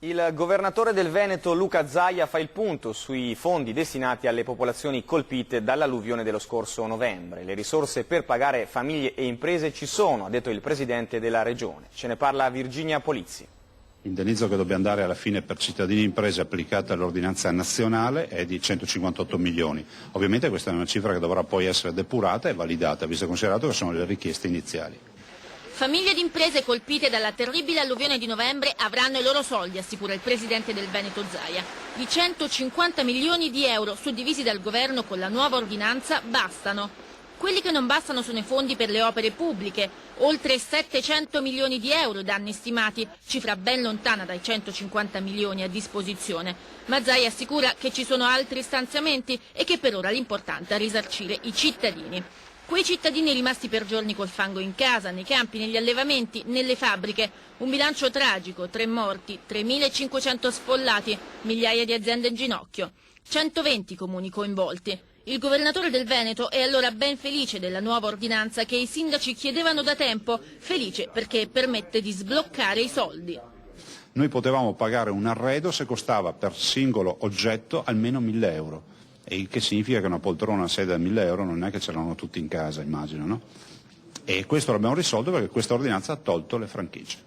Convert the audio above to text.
Il governatore del Veneto Luca Zaia fa il punto sui fondi destinati alle popolazioni colpite dall'alluvione dello scorso novembre. Le risorse per pagare famiglie e imprese ci sono, ha detto il presidente della regione. Ce ne parla Virginia Polizzi. L'indennizzo che dobbiamo dare alla fine per cittadini e imprese applicata all'ordinanza nazionale è di 158 milioni. Ovviamente questa è una cifra che dovrà poi essere depurata e validata, visto e considerato che sono le richieste iniziali. Famiglie ed imprese colpite dalla terribile alluvione di novembre avranno i loro soldi, assicura il presidente del Veneto Zaia. I 150 milioni di euro suddivisi dal governo con la nuova ordinanza bastano. Quelli che non bastano sono i fondi per le opere pubbliche, oltre 700 milioni di euro danni stimati, cifra ben lontana dai 150 milioni a disposizione. Ma Zaia assicura che ci sono altri stanziamenti e che per ora l'importante è risarcire i cittadini. Quei cittadini rimasti per giorni col fango in casa, nei campi, negli allevamenti, nelle fabbriche. Un bilancio tragico, 3 morti, 3.500 sfollati, migliaia di aziende in ginocchio, 120 comuni coinvolti. Il governatore del Veneto è allora ben felice della nuova ordinanza che i sindaci chiedevano da tempo, felice perché permette di sbloccare i soldi. Noi potevamo pagare un arredo se costava per singolo oggetto almeno 1.000 euro. E il che significa che una poltrona, una sedia da 1.000 euro non è che ce l'hanno tutti in casa, immagino, no? E questo l'abbiamo risolto perché questa ordinanza ha tolto le franchigie.